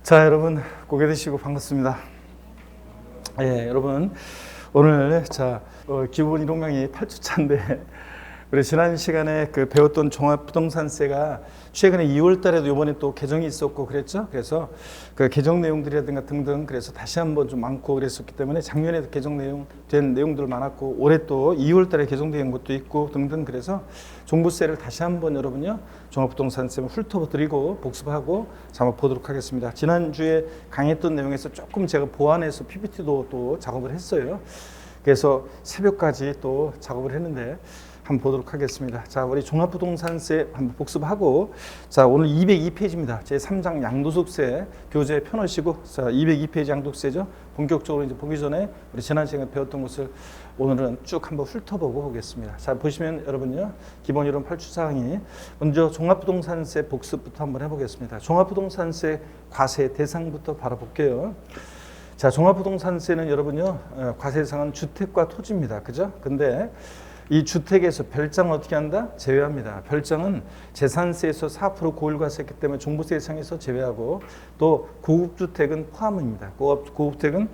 자, 여러분 고개 드시고 반갑습니다. 여러분 오늘 기본 이동강의 8주차인데 우리 지난 시간에 배웠던 종합부동산세가 최근에 2월 달에도 이번에 또 개정이 있었고 그랬죠. 그래서 그 개정 내용들이라든가 등등 그래서 다시 한번 좀 많고 그랬었기 때문에 작년에도 된 내용들 많았고 올해 또 2월 달에 개정된 것도 있고 등등 그래서 종부세를 다시 한번 여러분요 종합부동산세 훑어드리고 복습하고 한번 보도록 하겠습니다. 지난주에 강의했던 내용에서 조금 제가 보완해서 PPT도 또 작업을 했어요. 그래서 새벽까지 또 작업을 했는데 한번 보도록 하겠습니다. 자, 우리 종합부동산세 한번 복습하고, 자, 오늘 202페이지입니다. 제 3장 양도소득세 교재 펴놓으시고, 자, 202페이지 양도세죠. 본격적으로 이제 보기 전에 우리 지난 시간에 배웠던 것을 오늘은 쭉 한번 훑어보고 보겠습니다. 자, 보시면 여러분요, 기본 이론 8주사항이 먼저 종합부동산세 복습부터 한번 해보겠습니다. 종합부동산세 과세 대상부터 바라볼게요. 자, 종합부동산세는 여러분요, 과세 대상은 주택과 토지입니다. 그죠? 근데 이 주택에서 별장을 어떻게 한다? 제외합니다. 별장은 재산세에서 4% 고율과세했기 때문에 종부세 대상에서 제외하고 또 고급주택은 포함입니다. 고급주택은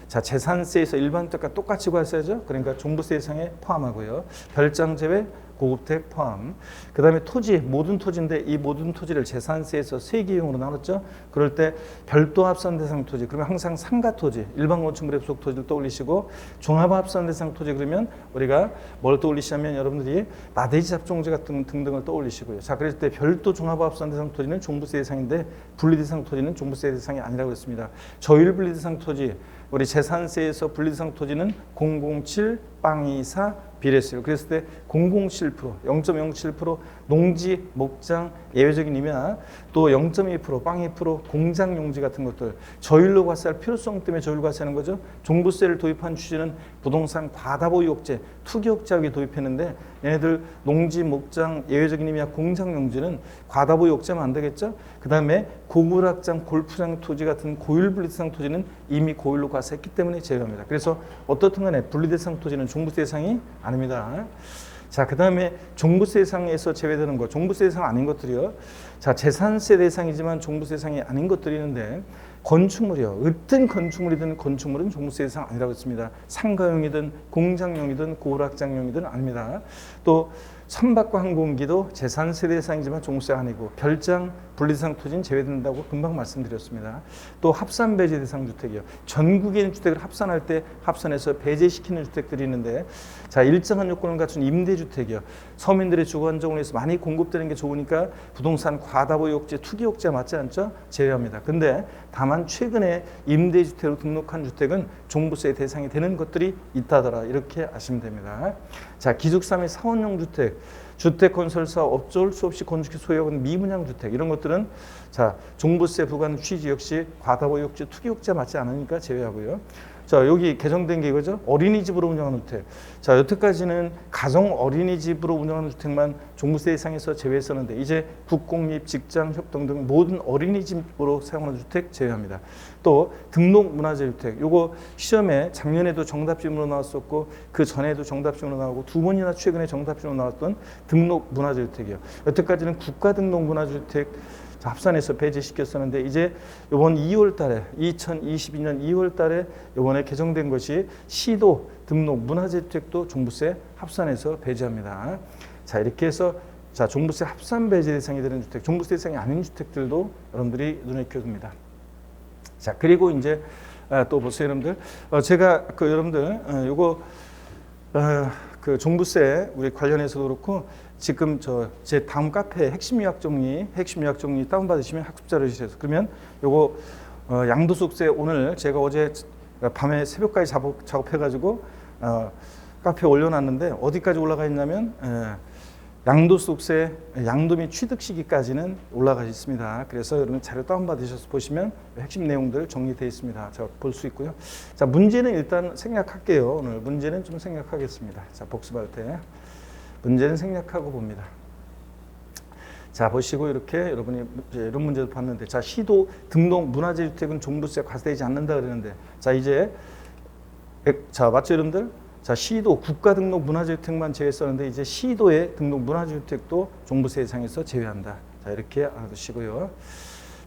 자, 재산세에서 일반주택과 똑같이 과세하죠. 그러니까 종부세 대상에 포함하고요. 별장 제외, 고급주택 포함. 그 다음에 토지, 모든 토지인데 이 모든 토지를 재산세에서 세 개용으로 나눴죠. 그럴 때 별도 합산 대상 토지, 그러면 항상 상가 토지, 일반 건축물의 부속 토지를 떠올리시고 종합 합산 대상 토지 그러면 우리가 뭘 떠올리시냐면 여러분들이 나대지 잡종지 같은 등등을 떠올리시고요. 자, 그럴 때 별도 종합 합산 대상 토지는 종부세 대상인데 분리 대상 토지는 종부세 대상이 아니라고 했습니다. 저율 분리 대상 토지, 우리 재산세에서 분리 대상 토지는 007, 빵24, 비례세율. 그랬을 때 007%, 0.07% 농지, 목장, 예외적인 임야, 또 0.2%, 빵 2%, 공장 용지 같은 것들 저율로 과세할 필요성 때문에 저율 과세하는 거죠. 종부세를 도입한 취지는 부동산 과다보유업체, 투기업체하게 도입했는데 얘네들 농지, 목장, 예외적인 임야, 공장 용지는 과다보유업체면 안 되겠죠. 그 다음에 고구락장, 골프장 토지 같은 고율 분리대상 토지는 이미 고율로 과세했기 때문에 제외합니다. 그래서 어떻든 간에 분리대상 토지는 종부세 대상이 아닙니다. 자, 그 다음에 종부세 대상에서 제외되는 것, 종부세 대상 아닌 것들이요. 자, 재산세 대상이지만 종부세 대상이 아닌 것들이 있는데 건축물이요. 어떤 건축물이든 건축물은 종부세 대상 아니라고 했습니다. 상가용이든 공장용이든 고락장용이든 아닙니다. 또 선박과 항공기도 재산세 대상이지만 종부세 아니고 별장, 분리대상 토지는 제외된다고 금방 말씀드렸습니다. 또 합산 배제 대상 주택이요. 전국에 있는 주택을 합산할 때 합산해서 배제시키는 주택들이 있는데 자, 일정한 요건을 갖춘 임대주택이요. 서민들의 주거 안정을 위해서 많이 공급되는 게 좋으니까 부동산 과다보유업체, 투기업체가 맞지 않죠? 제외합니다. 근데 다만 최근에 임대주택으로 등록한 주택은 종부세 대상이 되는 것들이 있다더라. 이렇게 아시면 됩니다. 자, 기숙사 및 사원용 주택, 주택건설사 업종을 수 없이 건축해 소유하는 미분양 주택 이런 것들은 자, 종부세 부과하는 취지 역시 과다보유업체, 투기업체 맞지 않으니까 제외하고요. 자, 여기 개정된 게 이거죠. 어린이집으로 운영하는 주택. 자, 여태까지는 가정 어린이집으로 운영하는 주택만 종부세 대상에서 제외했었는데 이제 국공립, 직장, 협동 등 모든 어린이집으로 사용하는 주택 제외합니다. 또 등록 문화재 주택. 요거 시험에 작년에도 정답지문으로 나왔었고 그 전에도 정답지문으로 나오고 두 번이나 최근에 정답지문으로 나왔던 등록 문화재 주택이요. 여태까지는 국가 등록 문화재 주택 합산해서 배제시켰었는데 이제 이번 2월 달에 2022년 2월 달에 이번에 개정된 것이 시도 등록 문화재 주택도 종부세 합산해서 배제합니다. 자, 이렇게 해서 자, 종부세 합산 배제 대상이 되는 주택, 종부세 대상이 아닌 주택들도 여러분들이 눈에 익혀둡니다. 자, 그리고 이제 또 보세요, 여러분들. 제가 여러분들 요거 그 종부세 우리 관련해서도 그렇고 지금 제 다음 카페 핵심 요약 정리 다운 받으시면 학습 자료 주세요. 그러면 요거 양도소득세 오늘 제가 어제 밤에 새벽까지 작업해가지고 카페에 올려놨는데 어디까지 올라가 있냐면 양도소득세 양도 및 취득 시기까지는 올라가 있습니다. 그래서 여러분 자료 다운 받으셔서 보시면 핵심 내용들 정리되어 있습니다. 자, 볼 수 있고요. 자, 문제는 일단 생략할게요. 오늘 문제는 좀 생략하겠습니다. 자, 복습할 때 문제는 생략하고 봅니다. 자, 보시고 이렇게 여러분이 이런 문제도 봤는데 자, 시도 등록 문화재 주택은 종부세 과세되지 않는다 그러는데 자, 이제 자, 맞죠 여러분들? 자, 시도 국가 등록 문화재 주택만 제외했었는데 이제 시도의 등록 문화재 주택도 종부세 대상에서 제외한다. 자, 이렇게 알아두시고요.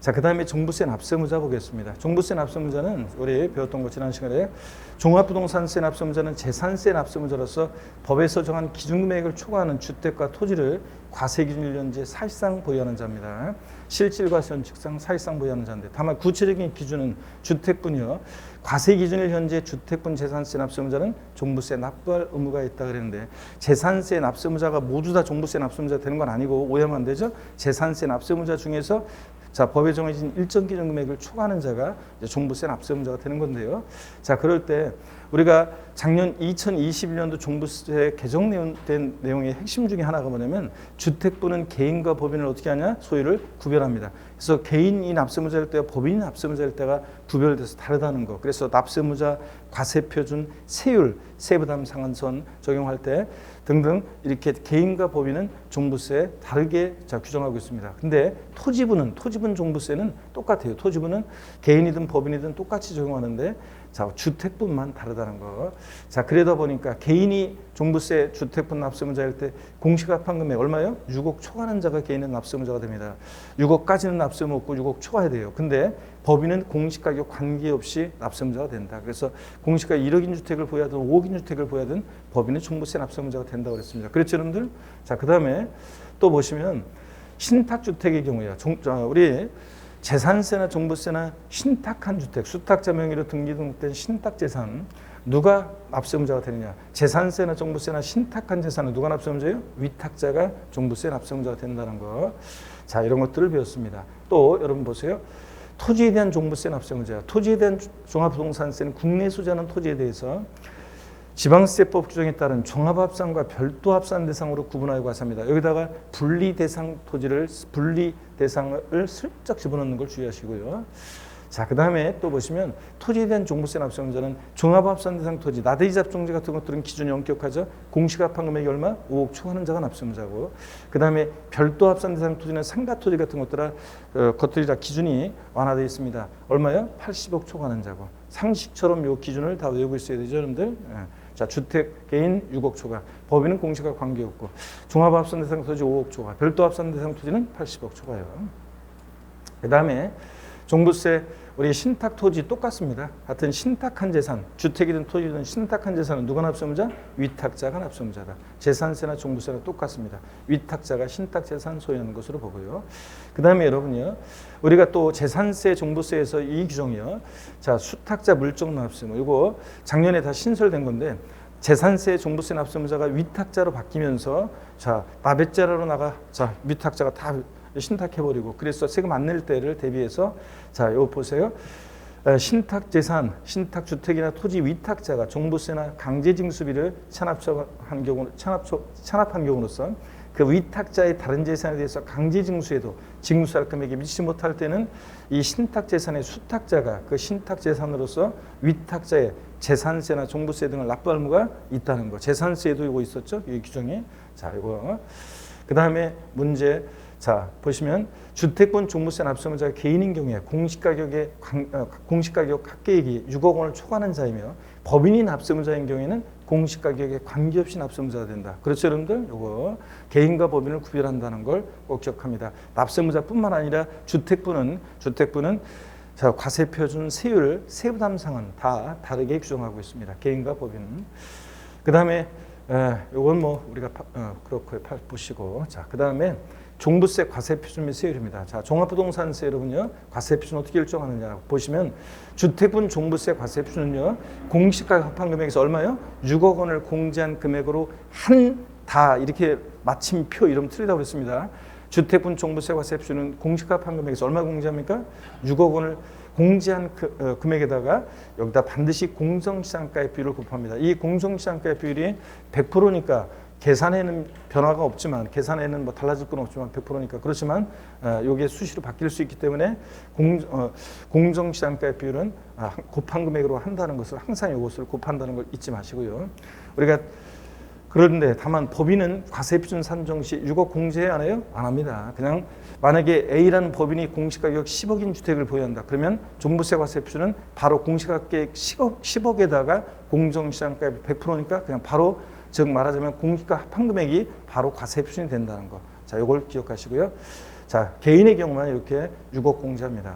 자, 그 다음에 종부세 납세무자 보겠습니다. 종부세 납세무자는 우리 배웠던 거 지난 시간에 종합부동산세 납세무자는 재산세 납세무자로서 법에서 정한 기준금액을 초과하는 주택과 토지를 과세기준 1년제 사실상 보유하는 자입니다. 실질과세원칙상 사실상 보유하는 자인데 다만 구체적인 기준은 주택분이요. 과세기준일 현재 주택분 재산세 납세무자는 종부세 납부할 의무가 있다 그랬는데 재산세 납세무자가 모두 다 종부세 납세무자 되는 건 아니고 오해하면 안 되죠. 재산세 납세무자 중에서 자, 법에 정해진 일정 기준 금액을 초과하는 자가 이제 종부세 납세무자가 되는 건데요. 자, 그럴 때 우리가 작년 2021년도 종부세 개정된 내용의 핵심 중에 하나가 뭐냐면 주택부는 개인과 법인을 어떻게 하냐? 소유를 구별합니다. 그래서 개인이 납세무자일 때와 법인이 납세무자일 때가 구별돼서 다르다는 거. 그래서 납세무자 과세표준 세율, 세부담 상한선 적용할 때 등등 이렇게 개인과 법인은 종부세 다르게 규정하고 있습니다. 근데 토지분 종부세는 똑같아요. 토지분은 개인이든 법인이든 똑같이 적용하는데 자, 주택분만 다르다는 거. 자, 그러다 보니까 개인이 종부세 주택분 납세무자일 때 공시가판 금액 얼마요? 6억 초과하는 자가 개인은 납세무자가 됩니다. 6억까지는 납세 없고 6억 초과해야 돼요. 근데 법인은 공시가격 관계없이 납세무자가 된다. 그래서 공시가 1억인 주택을 보유하든 5억인 주택을 보유하든 법인은 종부세 납세무자가 된다고 그랬습니다. 그렇죠, 여러분들? 자, 그 다음에 또 보시면 신탁주택의 경우에요. 우리 재산세나 종부세나 신탁한 주택, 수탁자 명의로 등기 등록된 신탁재산 누가 납세무자가 되느냐? 재산세나 종부세나 신탁한 재산은 누가 납세무자예요? 위탁자가 종부세 납세무자가 된다는 거. 자, 이런 것들을 배웠습니다. 또 여러분 보세요. 토지에 대한 종부세 납세무자. 토지에 대한 종합부동산세는 국내 소지하는 토지에 대해서 지방세법 규정에 따른 종합합산과 별도합산 대상으로 구분하여 과세합니다. 여기다가 분리 대상을 슬쩍 집어넣는 걸 주의하시고요. 자, 그 다음에 또 보시면 토지에 대한 종부세 납세무자는 종합합산 대상 토지, 나대지 잡종지 같은 것들은 기준이 엄격하죠. 공시가판 금액이 얼마? 5억 초과하는 자가 납세무자고, 그 다음에 별도합산 대상 토지는 상가 토지 같은 것들이 다 기준이 완화되어 있습니다. 얼마요? 80억 초과하는 자고. 상식처럼 이 기준을 다 외우고 있어야 되죠, 여러분들. 자, 주택 개인 6억 초과, 법인은 공시가 관계없고, 종합합산 대상 토지 5억 초과, 별도합산 대상 토지는 80억 초과예요. 그 다음에 종부세 우리 신탁 토지 똑같습니다. 하여튼 신탁한 재산, 주택이든 토지든 신탁한 재산은 누가 납세무자? 위탁자가 납세무자다. 재산세나 종부세나 똑같습니다. 위탁자가 신탁 재산 소유하는 것으로 보고요. 그 다음에 여러분요, 우리가 또 재산세, 종부세에서 이 규정이요. 자, 수탁자 물적 납세무. 이거 작년에 다 신설된 건데 재산세, 종부세 납세무자가 위탁자로 바뀌면서 자, 나뱃자로 나가 자, 위탁자가 다 신탁해버리고 그래서 세금 안 낼 때를 대비해서 자, 이거 보세요. 신탁 재산, 신탁 주택이나 토지 위탁자가 종부세나 강제징수비를 찬합한 경우로서 그 위탁자의 다른 재산에 대해서 강제징수에도 징수할 금액이 미치지 못할 때는 이 신탁 재산의 수탁자가 그 신탁 재산으로서 위탁자의 재산세나 종부세 등을 납부할 의무가 있다는 거. 재산세에도 이거 있었죠, 이 규정이. 자, 이거. 그 다음에 문제. 자, 보시면 주택분 종부세 납세무자가 개인인 경우에 공시가격 합계액이 6억 원을 초과하는 자이며 법인이 납세무자인 경우에는 공시가격에 관계없이 납세무자가 된다. 그렇죠, 여러분들? 요거 개인과 법인을 구별한다는 걸 꼭 기억합니다. 납세무자뿐만 아니라 주택분은 자, 과세표준 세율, 세부담 상은 다 다르게 규정하고 있습니다. 개인과 법인은. 그 다음에 요건 뭐 우리가 그렇게 보시고, 자, 그 다음에 종부세 과세표준 및 세율입니다. 자, 종합부동산세 여러분요, 과세표준 어떻게 일정하느냐 보시면 주택분 종부세 과세표준은요, 공시가격 합한 금액에서 얼마요? 6억 원을 공제한 금액으로 다 이렇게 마침표 이름 틀리다고 그랬습니다. 주택분 종부세 과세표준은 공시가격 합한 금액에서 얼마 공제합니까? 6억 원을 공제한 금액에다가 여기다 반드시 공정시장가액 비율을 곱합니다. 이 공정시장가액 비율이 100%니까 계산에는 변화가 없지만, 계산에는 뭐 달라질 건 없지만 100%니까 그렇지만 이게 수시로 바뀔 수 있기 때문에 공정시장가액 비율은 곱한 금액으로 한다는 것을 항상 이것을 곱한다는 걸 잊지 마시고요. 우리가 그런데 다만 법인은 과세표준 산정 시 6억 공제 안 해요? 안 합니다. 그냥 만약에 A라는 법인이 공시가격 10억인 주택을 보유한다. 그러면 종부세 과세표준은 바로 공시가격 10억에다가 공정시장가액 100%니까 그냥 바로, 즉 말하자면 공시가 합한 금액이 바로 과세표준이 된다는 거. 자, 이걸 기억하시고요. 자, 개인의 경우만 이렇게 6억 공제합니다.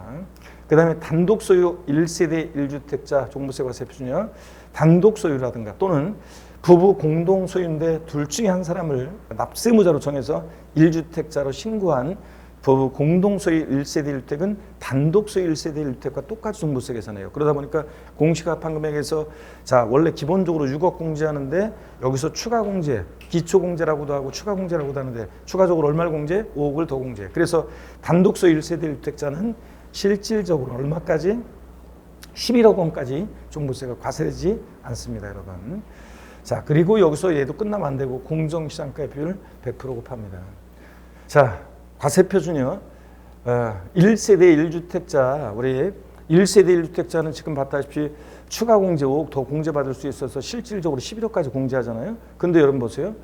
그 다음에 단독 소유 1세대 1주택자 종부세 과세 표준이요. 단독 소유라든가 또는 부부 공동 소유인데 둘 중에 한 사람을 납세무자로 정해서 1주택자로 신고한 부부 공동 소유 1세대 1주택은 단독 소유 1세대 1주택과 똑같이 종부세 계산해요. 그러다 보니까 공시가합한 금액에서 자, 원래 기본적으로 6억 공제하는데 여기서 추가 공제, 기초 공제라고도 하고 추가 공제라고도 하는데 추가적으로 얼마를 공제? 5억을 더 공제. 그래서 단독 소유 1세대 1주택자는 실질적으로 얼마까지? 11억 원까지 종부세가 과세되지 않습니다, 여러분. 자, 그리고 여기서 얘도 끝나면 안 되고 공정시장가의 비율 100% 곱합니다. 자, 과세 표준이요. 1세대 1주택자, 우리 1세대 1주택자는 지금 봤다시피 추가 공제 5억 더 공제받을 수 있어서 실질적으로 11억까지 공제하잖아요. 근데 여러분 보세요.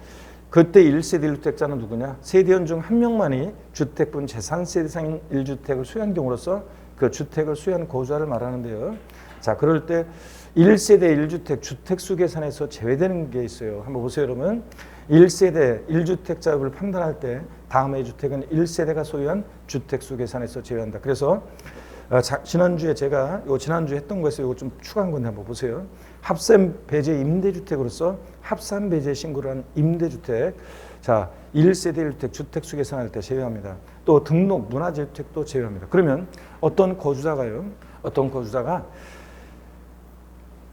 그때 1세대 1주택자는 누구냐? 세대원 중 한 명만이 주택분 제3세대 이상 1주택을 소유한 경우로서 그 주택을 소유한 거주자를 말하는데요. 자, 그럴 때 1세대 1주택 주택수 계산에서 제외되는 게 있어요. 한번 보세요, 여러분. 1세대 1주택자를 판단할 때 다음의 주택은 1세대가 소유한 주택수 계산에서 제외한다. 그래서 지난주에 제가 지난주에 했던 거에서 이거 좀 추가한 건데 한번 보세요. 합산 배제 임대주택으로서 합산 배제 신고를 한 임대주택. 자, 1세대 1주택 주택수 계산할 때 제외합니다. 또 등록 문화재주택도 제외합니다. 그러면 어떤 거주자가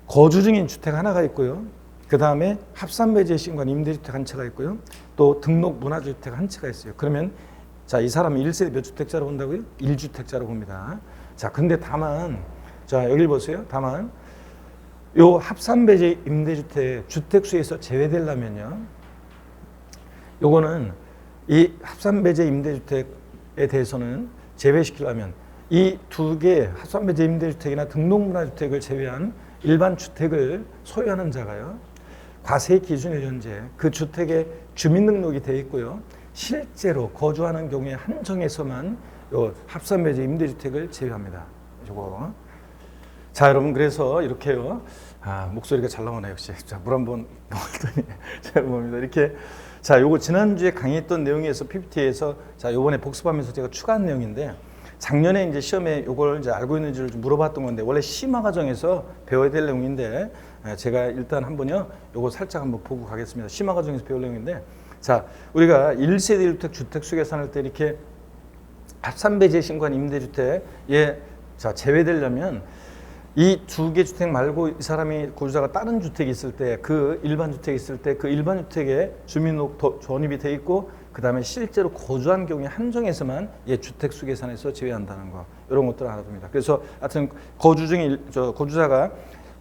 거주 중인 주택 하나가 있고요. 그 다음에 합산 배제 신고한 임대주택 한 채가 있고요. 또 등록 문화주택 한 채가 있어요. 그러면 자, 이 사람은 1세대 몇 주택자로 본다고요? 1주택자로 봅니다. 자, 근데 다만 자, 여기 보세요. 다만 요 합산 배제 임대주택 주택수에서 제외되려면요. 요거는 이 합산 배제 임대주택에 대해서는 제외시키려면 이 두 개 합산 배제 임대주택이나 등록 문화주택을 제외한 일반 주택을 소유하는 자가요. 과세 기준일 현재 그 주택에 주민등록이 되어 있고요. 실제로 거주하는 경우에 한정해서만 요 합산 배제 임대주택을 제외합니다. 요거. 자, 여러분 그래서 이렇게요. 목소리가 잘 나오네 역시. 자, 물 한번 먹었더니 잘 봅니다. 이렇게 자, 요거 지난주에 강의했던 내용에서 PPT에서 자, 요번에 복습하면서 제가 추가한 내용인데 작년에 이제 시험에 요걸 이제 알고 있는지를 좀 물어봤던 건데 원래 심화 과정에서 배워야 될 내용인데 제가 일단 한번요. 요거 살짝 한번 보고 가겠습니다. 심화 과정에서 배울 내용인데 자, 우리가 1세대 1주택 주택수 계산할 때 이렇게 합산 배제 신고한 임대주택에 자, 제외되려면 이 두 개 주택 말고 이 사람이 거주자가 다른 주택이 있을 때 그 일반 주택이 있을 때 그 일반 주택에 주민등록 전입이 돼 있고 그 다음에 실제로 거주한 경우에 한정해서만 주택수 계산에서 제외한다는 거 이런 것들을 알아둡니다. 그래서 하여튼 거주자가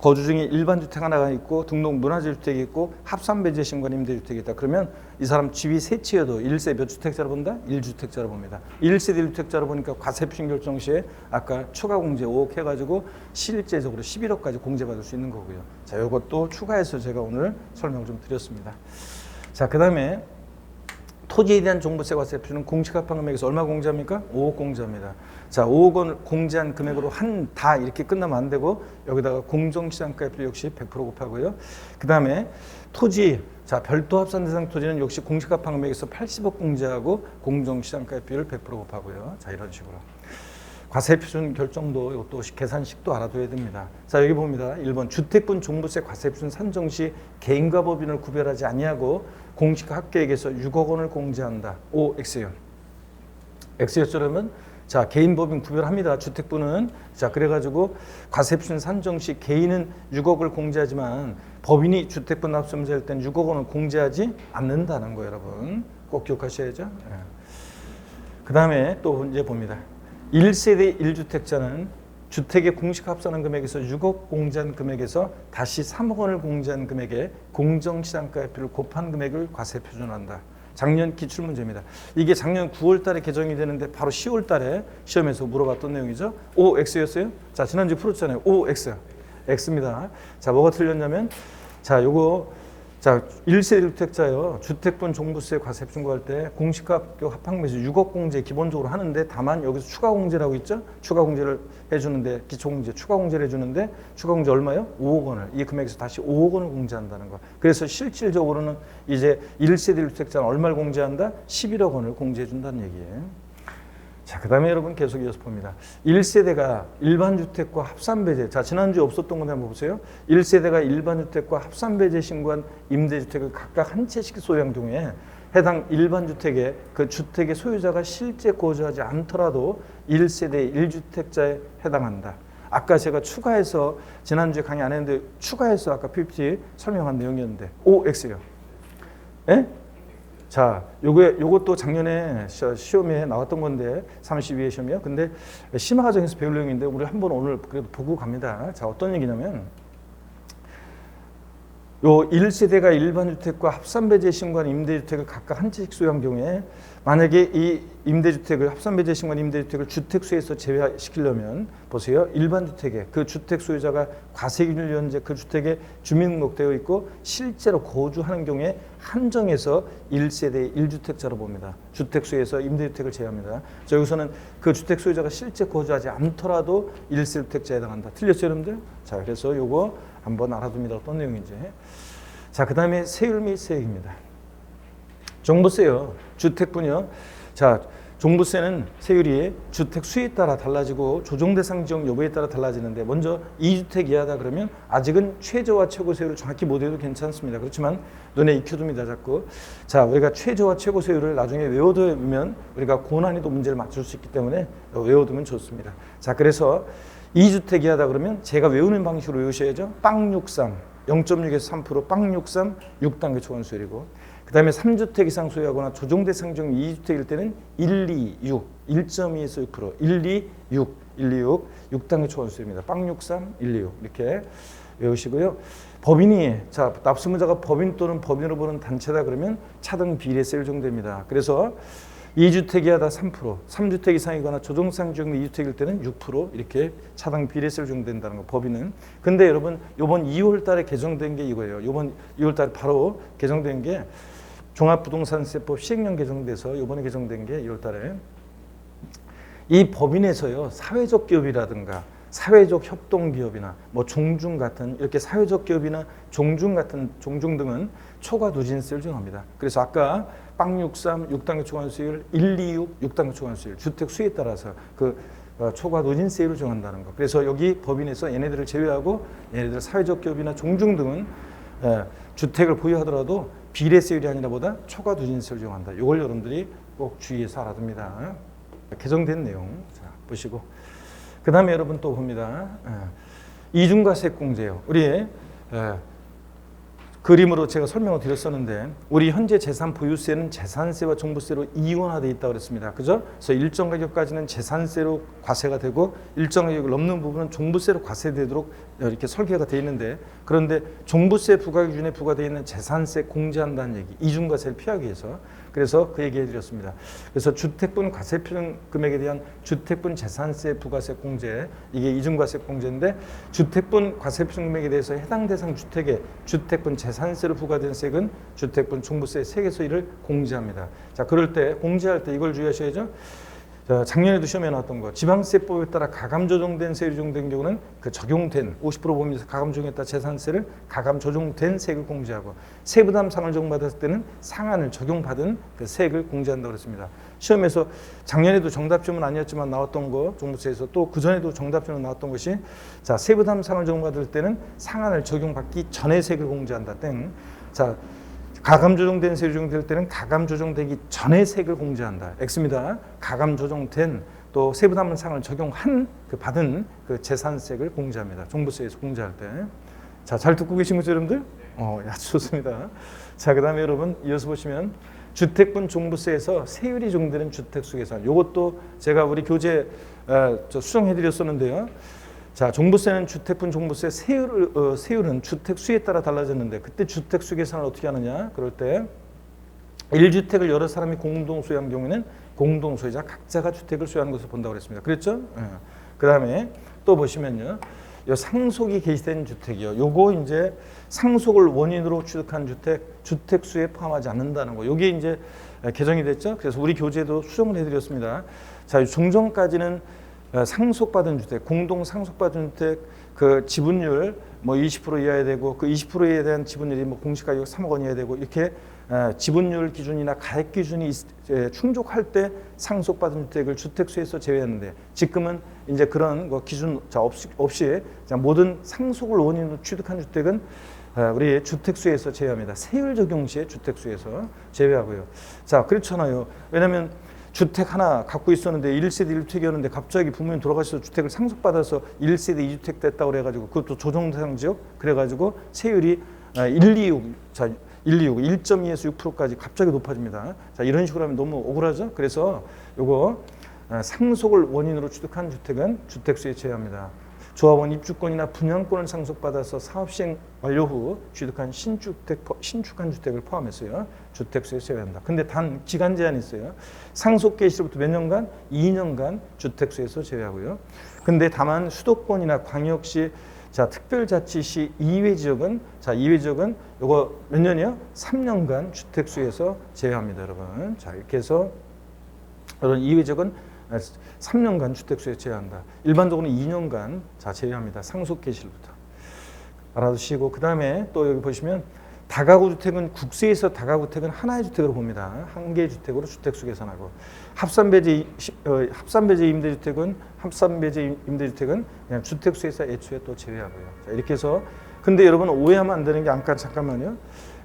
거주 중에 일반 주택 하나가 있고 등록 문화재 주택이 있고 합산 배제 신고한 임대주택이 있다. 그러면 이 사람 집이 세 채여도 1세 몇 주택자로 본다? 1주택자로 봅니다. 1세대 1주택자로 보니까 과세 표준 결정 시에 아까 추가 공제 5억 해가지고 실제적으로 11억까지 공제받을 수 있는 거고요. 자, 이것도 추가해서 제가 오늘 설명 좀 드렸습니다. 자, 그 다음에 토지에 대한 종부세 과세 표준은 공시가합한 금액에서 얼마 공제합니까? 5억 공제합니다. 자, 5억 원을 공제한 금액으로 다 이렇게 끝나면 안 되고 여기다가 공정시장가의 비율 역시 100% 곱하고요. 그 다음에 토지, 자, 별도 합산 대상 토지는 역시 공시가합한 금액에서 80억 공제하고 공정시장가의 비율 100% 곱하고요. 자, 이런 식으로. 과세 표준 결정도 이것도 계산식도 알아둬야 됩니다. 자, 여기 봅니다. 1번 주택분 종부세 과세 표준 산정 시 개인과 법인을 구별하지 아니하고 공시가 합계액에서 6억 원을 공제한다. O, X요. X였으면 자, 개인 법인 구별합니다. 주택분은 자, 그래가지고 과세 표준 산정 시 개인은 6억을 공제하지만 법인이 주택분 납세무자일 땐 6억 원을 공제하지 않는다는 거예요, 여러분. 꼭 기억하셔야죠. 예. 그 다음에 또 이제 봅니다. 1세대 1주택자는 주택의 공시가합산한 금액에서 6억 공제한 금액에서 다시 3억 원을 공제한 금액에 공정시장가액비를 곱한 금액을 과세 표준한다. 작년 기출문제입니다. 이게 작년 9월 달에 개정이 되는데 바로 10월 달에 시험에서 물어봤던 내용이죠. O, X였어요? 자, 지난주에 풀었잖아요. O, X. X입니다. 자, 뭐가 틀렸냐면 자, 요거 자, 1세대 1주택자요. 주택분 종부세 과세 신고할 때 공시가격 합항매수 6억 공제 기본적으로 하는데 다만 여기서 추가 공제라고 있죠? 추가 공제를 해주는데 기초공제 추가 공제를 해주는데 추가 공제 얼마요? 5억 원을 이 금액에서 다시 5억 원을 공제한다는 거. 그래서 실질적으로는 이제 1세대 1주택자는 얼마를 공제한다? 11억 원을 공제해 준다는 얘기예요. 자, 그 다음에 여러분 계속 이어서 봅니다. 1세대가 일반주택과 합산배제. 자, 지난주에 없었던 거 한번 보세요. 1세대가 일반주택과 합산배제 신고한 임대주택을 각각 한 채씩 소유한 경우에 해당 일반주택의 그 주택의 소유자가 실제 거주하지 않더라도 1세대 1주택자에 해당한다. 아까 제가 추가해서 지난주에 강의 안 했는데 추가해서 아까 PPT 설명한 내용이었는데 OX요. 예? 자, 요것도 작년에 시험에 나왔던 건데 32회 시험이요. 근데 심화 과정에서 배울 내용인데 우리 한번 오늘 그래도 보고 갑니다. 자, 어떤 얘기냐면 요 1세대가 일반주택과 합산배제 신고한 임대주택을 각각 한 채씩 소유한 경우에 만약에 이 임대주택을 합산배제 신고한 임대주택을 주택수에서 제외시키려면 보세요. 일반주택에 그 주택 소유자가 과세균일 현재 그 주택에 주민등록되어 있고 실제로 거주하는 경우에 한정해서 1세대 1주택자로 봅니다. 주택수에서 임대주택을 제외합니다. 자, 여기서는 그 주택 소유자가 실제 거주하지 않더라도 1세대주택자에 해당한다. 틀렸죠, 여러분들? 자, 그래서 요거 한번 알아둡니다. 어떤 내용인지. 자, 그 다음에 세율 및 세액입니다. 종부세요. 주택분요. 자, 종부세는 세율이 주택 수에 따라 달라지고 조정 대상 지역 여부에 따라 달라지는데 먼저 2주택 이하다 그러면 아직은 최저와 최고 세율을 정확히 못 외워도 괜찮습니다. 그렇지만 눈에 익혀둡니다. 자꾸. 자, 우리가 최저와 최고 세율을 나중에 외워두면 우리가 고난이도 문제를 맞출 수 있기 때문에 외워두면 좋습니다. 자, 그래서 2주택 이하다 그러면 제가 외우는 방식으로 외우셔야죠. 빵 63, 0.6에서 3%, 빵 63, 6단계 초과수율이고 그 다음에 3주택 이상 소유하거나 조정 대상 지역 2주택일 때는 1, 2, 6, 1.2에서 6%, 1, 2, 6, 1, 2, 6, 6단계 초과수율입니다. 빵 63, 1, 2, 6 이렇게 외우시고요. 법인이 자 납세문자가 법인 또는 법인으로 보는 단체다 그러면 차등 비례세율 정도입니다. 그래서 2주택 이하다 3%, 3주택 이상이거나 조정상 지역 2주택일 때는 6% 이렇게 차등 비례세율 적용된다는 거 법인은. 근데 여러분 이번 2월 달에 개정된 게 이거예요. 이번 2월 달에 바로 개정된 게 종합부동산세법 시행령 개정돼서 이번에 개정된 게 2월 달에 이 법인에서요 사회적 기업이라든가 사회적 협동기업이나 뭐 종중 같은 이렇게 사회적 기업이나 종중 같은 종중 등은 초과 누진세를 정합니다. 그래서 아까 빵 63, 6단계 초과수율, 1, 2, 6, 6단계 초과수율 주택 수에 따라서 그 초과 누진세율을 정한다는 거. 그래서 여기 법인에서 얘네들을 제외하고 얘네들 사회적 기업이나 종중 등은 주택을 보유하더라도 비례세율이 아니라 보다 초과 누진세율을 정한다. 이걸 여러분들이 꼭 주의해서 알아둡니다. 개정된 내용 자, 보시고 그 다음에 여러분 또 봅니다. 이중과세공제요. 우리 그림으로 제가 설명을 드렸었는데 우리 현재 재산 보유세는 재산세와 종부세로 이원화되어 있다고 그랬습니다. 그죠? 그래서 일정 가격까지는 재산세로 과세가 되고 일정 가격을 넘는 부분은 종부세로 과세되도록 이렇게 설계가 되어 있는데 그런데 종부세 부과 기준에 부과되어 있는 재산세 공제한다는 얘기, 이중과세를 피하기 위해서 그래서 그 얘기 해드렸습니다. 그래서 주택분 과세표준 금액에 대한 주택분 재산세 부가세 공제 이게 이중과세 공제인데 주택분 과세표준 금액에 대해서 해당 대상 주택에 주택분 재산세로 부과된 세액은 주택분 종부세 세액에서 이를 공제합니다. 자, 그럴 때 공제할 때 이걸 주의하셔야죠. 자, 작년에도 시험에 나왔던 거 지방세법에 따라 가감 조정된 세율이 적용된 경우는 그 적용된 50% 범위에서 가감 조정에 따라 재산세를 가감 조정된 세액을 공제하고 세부담상을 적용받았을 때는 상한을 적용받은 그 세액을 공제한다고 했습니다. 시험에서 작년에도 정답지문 아니었지만 나왔던 거 종부세에서 또 그전에도 정답지문 나왔던 것이 자 세부담상을 적용받을 때는 상한을 적용받기 전에 세액을 공제한다 땡. 자 가감 조정된 세율이 적용될 때는 가감 조정되기 전에 세액을 공제한다. X입니다. 가감 조정된 또 세부담상을 적용한 그 받은 그 재산세액을 공제합니다. 종부세에서 공제할 때. 자, 잘 듣고 계신 거죠, 여러분들? 아주 좋습니다. 자, 그다음에 여러분 이어서 보시면 주택분 종부세에서 세율이 적용되는 주택수계산. 이것도 제가 우리 교재 수정해드렸었는데요. 자, 종부세는 주택분 종부세 세율은 주택 수에 따라 달라졌는데 그때 주택 수 계산을 어떻게 하느냐? 그럴 때 1주택을 여러 사람이 공동 소유한 경우에는 공동 소유자 각자가 주택을 소유하는 것을 본다고 그랬습니다. 그랬죠? 그다음에 또 보시면요. 요 상속이 개시된 주택이요. 요거 이제 상속을 원인으로 취득한 주택 수에 포함하지 않는다는 거. 요게 이제 개정이 됐죠. 그래서 우리 교재도 수정을 해 드렸습니다. 자, 종전까지는 상속받은 주택, 공동 상속받은 주택 그 지분율 뭐 20% 이하야 되고 그 20%에 대한 지분율이 뭐 공시가격 3억 원이어야 되고 이렇게 지분율 기준이나 가액 기준이 충족할 때 상속받은 주택을 주택수에서 제외하는데, 지금은 이제 그런 기준 없이 모든 상속을 원인으로 취득한 주택은 우리 주택수에서 제외합니다. 세율 적용 시에 주택수에서 제외하고요. 자, 그렇잖아요. 왜냐하면 주택 하나 갖고 있었는데 1세대 1주택이었는데 갑자기 부모님 돌아가셔서 주택을 상속받아서 1세대 2주택 됐다고 그래가지고 그것도 조정대상 지역 그래가지고 세율이 126, 1.2에서 6%까지 갑자기 높아집니다. 자, 이런 식으로 하면 너무 억울하죠. 그래서 요거 상속을 원인으로 취득한 주택은 주택수에 제외합니다. 조합원 입주권이나 분양권을 상속받아서 사업시행 완료 후 취득한 신축한 주택을 포함해서요 주택수에 제외한다. 근데 단 기간 제한이 있어요. 상속 개시로부터 몇 년간? 2년간 주택수에서 제외하고요. 근데 다만 수도권이나 광역시 특별자치시 이외 지역은 요거 몇 년이요? 3년간 주택수에서 제외합니다, 여러분. 자, 이렇게 해서 이런 이외 지역은 3년간 주택수에 제외한다. 일반적으로는 2년간 제외합니다. 상속 개시로부터. 알아두시고, 그 다음에 또 여기 보시면 다가구 주택은 국세에서 다가구 주택은 하나의 주택으로 봅니다. 한 개의 주택으로 주택수 계산하고, 합산배제 임대주택은 그냥 주택수에서 애초에 또 제외하고요. 자, 이렇게 해서, 근데 여러분 오해하면 안 되는 게, 잠깐만요.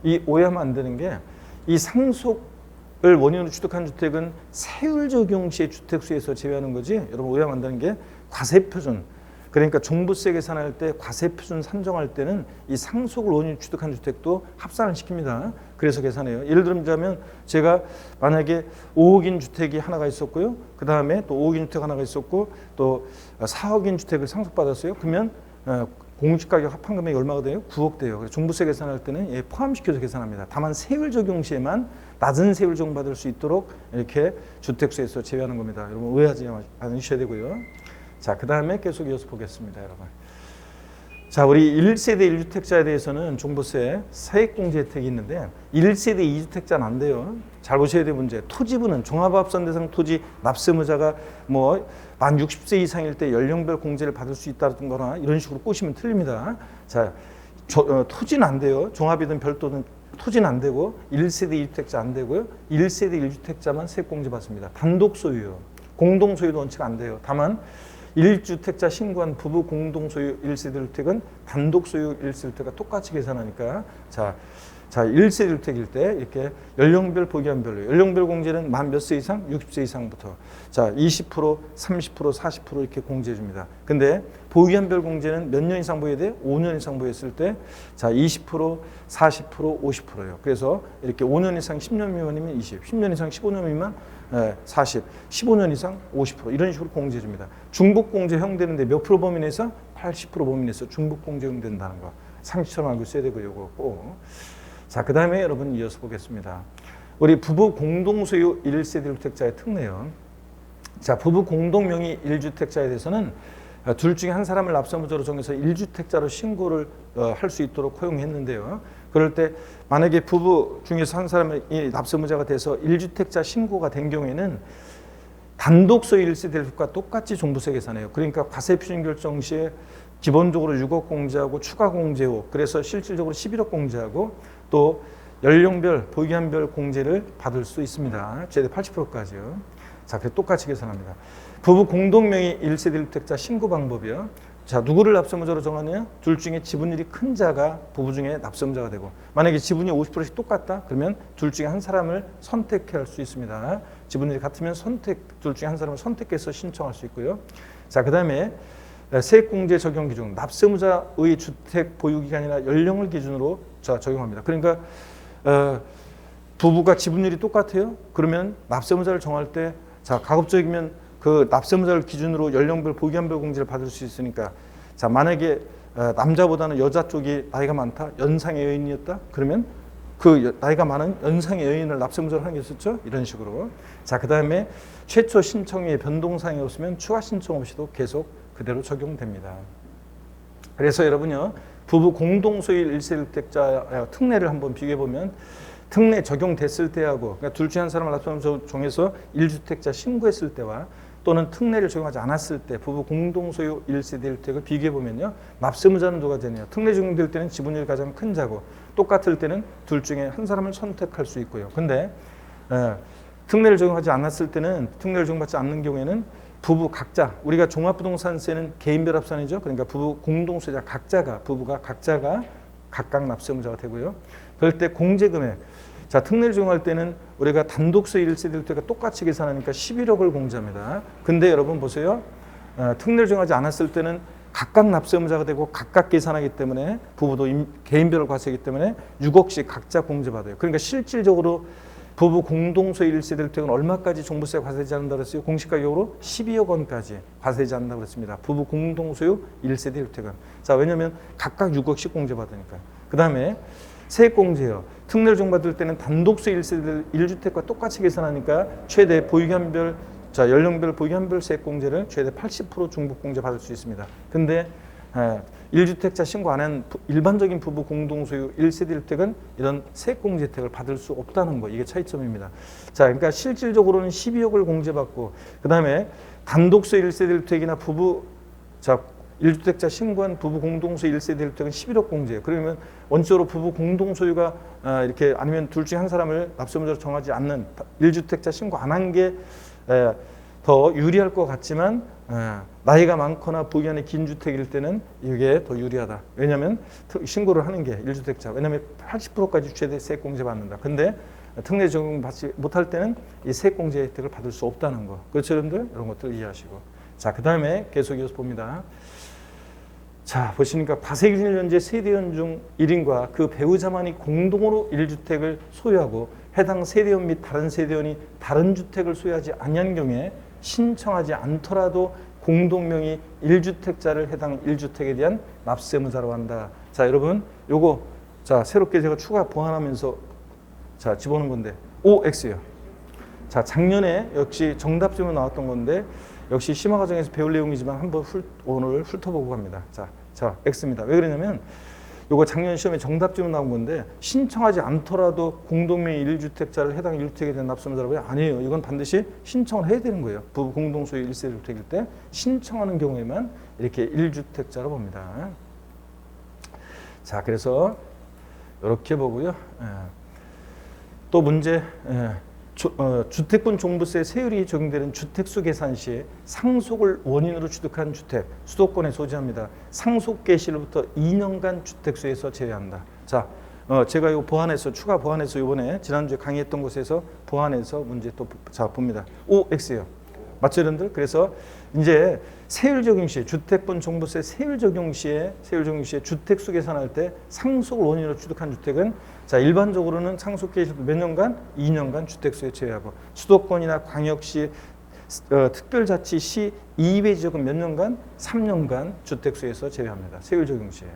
이 오해하면 안 되는 게, 이 상속을 원인으로 취득한 주택은 세율 적용 시에 주택수에서 제외하는 거지. 여러분 오해하면 안 되는 게, 과세표준, 그러니까 종부세 계산할 때 과세표준 산정할 때는 이 상속을 원인으로 취득한 주택도 합산을 시킵니다. 그래서 계산해요. 예를 들자면 제가 만약에 5억인 주택이 하나가 있었고요. 그 다음에 또 5억인 주택 하나가 있었고 또 4억인 주택을 상속받았어요. 그러면 공시가격 합한 금액이 얼마가 돼요? 9억 돼요. 그래서 종부세 계산할 때는 포함시켜서 계산합니다. 다만 세율 적용 시에만 낮은 세율 적용받을 수 있도록 이렇게 주택수에서 제외하는 겁니다. 여러분 오해하지 않으셔야 되고요. 자, 그 다음에 계속 이어서 보겠습니다, 여러분. 자, 우리 1세대 1주택자에 대해서는 종부세 세액공제 혜택이 있는데 1세대 2주택자는 안 돼요. 잘 보셔야 될 문제. 토지분은 종합합산 대상 토지 납세무자가 만 60세 이상일 때 연령별 공제를 받을 수 있다는 거나 이런 식으로 꼬시면 틀립니다. 자, 토지는 안 돼요. 종합이든 별도든 토지는 안 되고 1세대 2주택자 안 되고요. 1세대 1주택자만 세액공제 받습니다. 단독 소유요. 공동 소유도 원칙 안 돼요. 다만 1주택자 신고한 부부 공동소유 1세대 주택은 단독 소유 1세대 주택과 똑같이 계산하니까 자 1세대 주택일 때 이렇게 연령별 보기한별로 연령별 공제는 만 몇 세 이상? 60세 이상부터 20%, 30%, 40% 이렇게 공제해 줍니다. 근데 보기한별 공제는 몇 년 이상 보여야 돼요? 5년 이상 보였을 때 20%, 40%, 50%예요. 그래서 이렇게 5년 이상 10년 미만이면 20, 10년 이상 15년 미만 40, 15년 이상 50% 이런 식으로 공제해 줍니다. 중복공제 허용되는데 몇 프로 범위 내에서? 80% 범위 내에서 중복공제 허용된다는 거 상식처럼 알고 있어야 되고 요거 꼭. 자, 그 다음에 여러분 이어서 보겠습니다. 우리 부부 공동소유 1세대 주택자의 특례요. 자, 부부 공동명의 1주택자에 대해서는 둘 중에 한 사람을 납세무자로 정해서 1주택자로 신고를 할 수 있도록 허용했는데요. 그럴 때 만약에 부부 중에서 한 사람이 납세무자가 돼서 1주택자 신고가 된 경우에는 단독 소유 1세대 주택과 똑같이 종부세 계산해요. 그러니까 과세표준 결정 시에 기본적으로 6억 공제하고 추가 공제 후 그래서 실질적으로 11억 공제하고 또 연령별 보기한별 공제를 받을 수 있습니다. 최대 80%까지요. 자, 그래 똑같이 계산합니다. 부부 공동명의 1세대 주택자 신고 방법이요. 자, 누구를 납세무자로 정하느냐? 둘 중에 지분율이 큰 자가 부부 중에 납세무자가 되고, 만약에 지분이 50%씩 똑같다? 그러면 둘 중에 한 사람을 선택할 수 있습니다. 지분율이 같으면 둘 중에 한 사람을 선택해서 신청할 수 있고요. 자, 그 다음에 세액공제 적용 기준, 납세무자의 주택 보유 기간이나 연령을 기준으로 적용합니다. 그러니까 부부가 지분율이 똑같아요. 그러면 납세무자를 정할 때 가급적이면 그 납세무자를 기준으로 연령별 보기한별 공제를 받을 수 있으니까 만약에 남자보다는 여자 쪽이 나이가 많다, 연상의 여인이었다, 그러면 그 나이가 많은 연상의 여인을 납세무자로 하는 게 있었죠. 이런 식으로. 자, 그 다음에 최초 신청에 변동사항이 없으면 추가 신청 없이도 계속 그대로 적용됩니다. 그래서 여러분요, 부부 공동소유 1세대 주택자 특례를 한번 비교해보면 특례 적용됐을 때하고, 그러니까 둘 중에 한 사람을 납세무자로 정해서 1주택자 신고했을 때와 또는 특례를 적용하지 않았을 때 부부 공동소유 1세대 1주택을 비교해 보면요. 납세무자는 누가 되냐? 특례 적용될 때는 지분율이 가장 큰 자고 똑같을 때는 둘 중에 한 사람을 선택할 수 있고요. 근데 특례를 적용하지 않았을 때는 특례를 적용받지 않는 경우에는 부부 각자 우리가 종합부동산세는 개인별 합산이죠. 그러니까 부부 공동소유자 부부가 각자가 각각 납세무자가 되고요. 그럴 때 공제금액 자 특례를 적용할 때는 우리가 단독소유 1세대 1주택과 똑같이 계산하니까 11억을 공제합니다. 근데 여러분 보세요. 특례를 적용하지 않았을 때는 각각 납세무자가 되고 각각 계산하기 때문에 부부도 개인별 과세이기 때문에 6억씩 각자 공제받아요. 그러니까 실질적으로 부부 공동소유 1세대 1주택은 얼마까지 종부세 과세되지 않는다고 했어요? 공시가격으로 12억 원까지 과세되지 않는다고 했습니다. 부부 공동소유 1세대 1주택은. 자, 왜냐하면 각각 6억씩 공제받으니까. 그 다음에 세액공제요. 특례를 적용받을 때는 단독소유 1세대 1주택과 똑같이 계산하니까 최대 보유기한별 자, 연령별 보유기한별 세액공제를 최대 80% 중복공제 받을 수 있습니다. 근데 1주택자 신고 안 한 일반적인 부부 공동소유 1세대 1주택은 이런 세액공제 혜택을 받을 수 없다는 거. 이게 차이점입니다. 자, 그러니까 실질적으로는 12억을 공제받고 그 다음에 단독소유 1세대 1주택이나 부부 1주택자 신고한 부부 공동소유 1세대 1주택은 11억 공제예요. 그러면 원칙적으로 부부 공동소유가 이렇게 아니면 둘 중에 한 사람을 납세무자로 정하지 않는 1주택자 신고 안 한 게 더 유리할 것 같지만 나이가 많거나 보유기한이 긴 주택일 때는 이게 더 유리하다. 왜냐하면 신고를 하는 게 1주택자. 왜냐하면 80%까지 최대 세액공제 받는다. 근데 특례 적용받지 못할 때는 이 세액공제 혜택을 받을 수 없다는 거. 그렇죠, 여러분들? 이런 것들 이해하시고. 자, 그 다음에 계속 이어서 봅니다. 자, 보시니까 과세기준일 현재 세대원 중 1인과 그 배우자만이 공동으로 1주택을 소유하고 해당 세대원 및 다른 세대원이 다른 주택을 소유하지 아니한 경우에 신청하지 않더라도 공동명의 1주택자를 해당 1주택에 대한 납세무자로 한다. 자, 여러분 요거 자 새롭게 제가 추가 보완하면서 자 집어넣은 건데 OX예요. 자, 작년에 역시 정답지문 나왔던 건데 역시 심화 과정에서 배울 내용이지만 한번 오늘 훑어보고 갑니다. 자, X입니다. 왜 그러냐면 요거 작년 시험에 정답지문 나온 건데 신청하지 않더라도 공동명의 1주택자를 해당 1주택에 대한 납세무자라고요? 아니에요. 이건 반드시 신청을 해야 되는 거예요. 부부 공동소유 1세대 주택일 때 신청하는 경우에만 이렇게 1주택자로 봅니다. 자, 그래서 이렇게 보고요. 또 문제 주택분 종부세 세율이 적용되는 주택수 계산 시 상속을 원인으로 취득한 주택 수도권에 소지합니다. 상속 개시로부터 2년간 주택수에서 제외한다. 자, 제가 이거 추가 보완해서 이번에 지난주에 강의했던 곳에서 보완해서 문제 또 봅니다. OX예요. 맞죠, 여러분들? 그래서 이제 세율 적용 시 주택분 종부세 세율 적용 시에 주택수 계산할 때 상속을 원인으로 취득한 주택은 자, 일반적으로는 상속 개시부터 몇 년간? 2년간 주택수에 제외하고 수도권이나 광역시 특별자치시 이외 지역은 몇 년간? 3년간 주택수에서 제외합니다. 세율 적용 시에.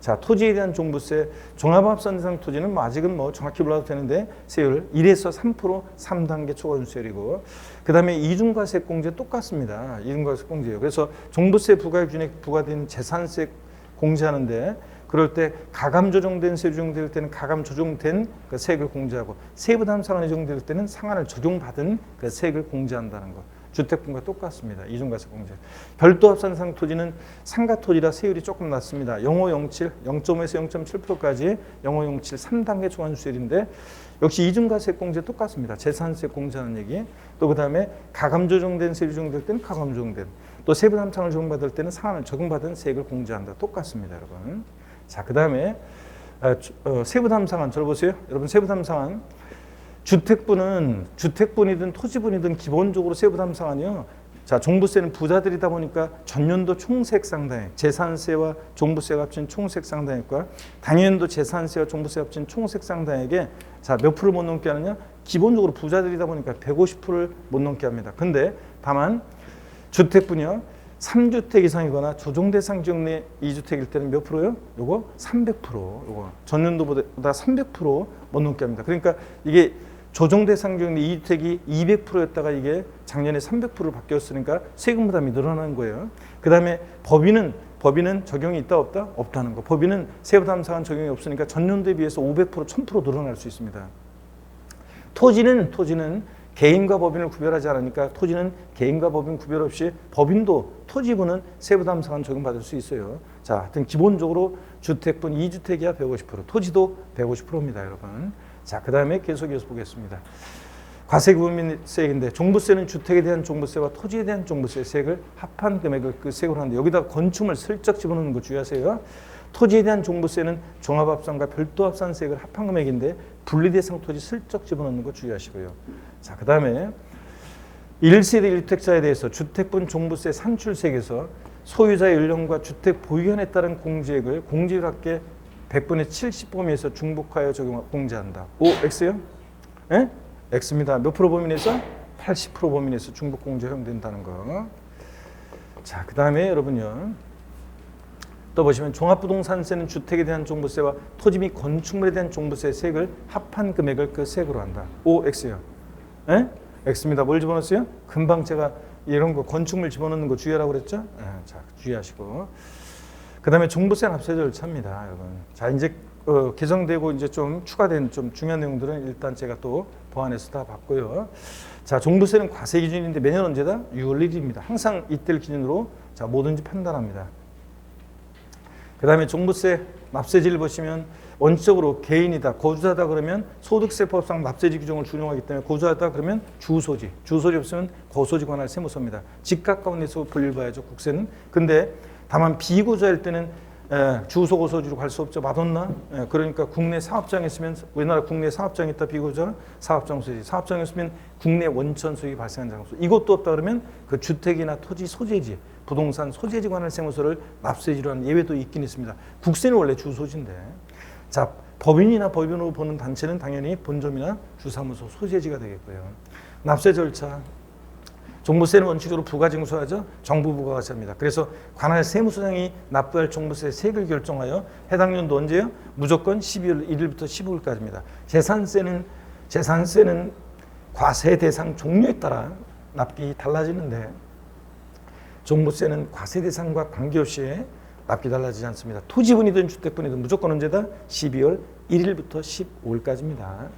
자, 토지에 대한 종부세 종합합산 대상 토지는 아직은 정확히 몰라도 되는데 세율 1에서 3% 3단계 초과준세율이고 그 다음에 이중과세공제 똑같습니다. 이중과세공제예요. 그래서 종부세 부과액 준에 부과된 재산세 공제하는데 그럴 때 가감 조정된 세율이 적용될 때는 가감 조정된 그 세액을 공제하고 세부담 상한이 적용될 때는 상한을 적용받은 그 세액을 공제한다는 것. 주택분과 똑같습니다. 이중과세공제. 별도 합산상 토지는 상가토지라 세율이 조금 낮습니다. 0.507, 0.5에서 0.7%까지 0.507 3단계 초과준세율인데 역시 이중과세공제 똑같습니다. 재산세 공제하는 얘기. 또 그 다음에 가감 조정된 세율이 적용될 때는 가감 조정된. 또 세부담상을 적용받을 때는 상한을 적용받은 세액을 공제한다. 똑같습니다, 여러분. 자, 그 다음에 세부담 상한 들어보세요. 여러분 세부담 상한 주택분이든 토지분이든 기본적으로 세부담 상한이요. 자, 종부세는 부자들이다 보니까 전년도 총세액 상당액, 재산세와 종부세가 합친 총세액 상당액과 당연도 재산세와 종부세가 합친 총세액 상당액에 자, 몇 프로 못 넘게 하느냐? 기본적으로 부자들이다 보니까 150%를 못 넘게 합니다. 근데 다만 주택분이요. 3주택 이상이거나 조정대상 지역 내 2주택일 때는 몇 프로요? 요거 300%. 요거 전년도보다 300% 못 넘게 합니다. 그러니까 이게 조정대상 지역 내 2주택이 200%였다가 이게 작년에 300%로 바뀌었으니까 세금 부담이 늘어나는 거예요. 그 다음에 법인은 적용이 있다 없다? 없다는 거. 법인은 세부담 상한 적용이 없으니까 전년도에 비해서 500%, 1000% 늘어날 수 있습니다. 토지는 개인과 법인을 구별하지 않으니까 토지는 개인과 법인 구별 없이 법인도 토지분은 세부담상환 적용받을 수 있어요. 자, 하여튼 기본적으로 주택분 2주택이야 150%, 토지도 150%입니다, 여러분. 자, 그 다음에 계속해서 보겠습니다. 과세구민세액인데 종부세는 주택에 대한 종부세와 토지에 대한 종부세 세액을 합한 금액을 그 세액으로 하는데 여기다 건축물 슬쩍 집어넣는 거 주의하세요. 토지에 대한 종부세는 종합합산과 별도합산세액을 합한 금액인데 분리대상 토지 슬쩍 집어넣는 거 주의하시고요. 자, 그 다음에 1세대 1주택자에 대해서 주택분 종부세 산출세액에서 소유자의 연령과 주택 보유현에 따른 공제액을 공제율합계 100분의 70 범위에서 중복하여 적용 공제한다. O, X요? 예? X입니다. 몇 프로 범위 내에서? 80% 범위 내에서 중복 공제 허용된다는 거. 자, 그 다음에 여러분요. 또 보시면 종합부동산세는 주택에 대한 종부세와 토지 및 건축물에 대한 종부세 세액을 합한 금액을 그 세액으로 한다. O, X요. 예? X입니다. 뭘 집어넣었어요? 금방 제가 이런 거 건축물 집어넣는 거 주의하라고 그랬죠? 예, 자, 주의하시고. 그 다음에 종부세 납세 절차입니다, 여러분. 자, 이제 개정되고 이제 좀 추가된 좀 중요한 내용들은 일단 제가 또 보완해서 다 봤고요. 자, 종부세는 과세 기준인데 매년 언제다? 6월 1일입니다. 항상 이때를 기준으로 자, 뭐든지 판단합니다. 그 다음에 종부세 납세지를 보시면 원칙적으로 개인이다, 거주자다 그러면 소득세법상 납세지 규정을 준용하기 때문에 거주하다 그러면 주소지, 주소지 없으면 거소지 관할 세무서입니다. 집값 가운데서 분류봐야죠, 국세는. 근데 다만 비거주할 때는 주소 거소지로 갈 수 없죠. 맞았나? 그러니까 국내 사업장에 있으면 우리나라 국내 사업장에 있다 비거주자 사업장 소지, 사업장에 있으면 국내 원천 소득이 발생한 장소. 이것도 없다 그러면 그 주택이나 토지 소재지, 부동산 소재지 관할 세무서를 납세지로 하는 예외도 있긴 있습니다. 국세는 원래 주소지인데. 자, 법인이나 법인으로 보는 단체는 당연히 본점이나 주사무소 소재지가 되겠고요. 납세 절차. 종부세는 원칙적으로 부가징수하죠. 정부 부가가세입니다. 그래서 관할 세무서장이 납부할 종부세 세액을 결정하여 해당 연도 언제요? 무조건 12월 1일부터 15일까지입니다. 재산세는 과세 대상 종류에 따라 납기 달라지는데 종부세는 과세 대상과 관계없이 납기 달라지지 않습니다. 토지분이든 주택분이든 무조건 언제다? 12월 1일부터 15일까지입니다.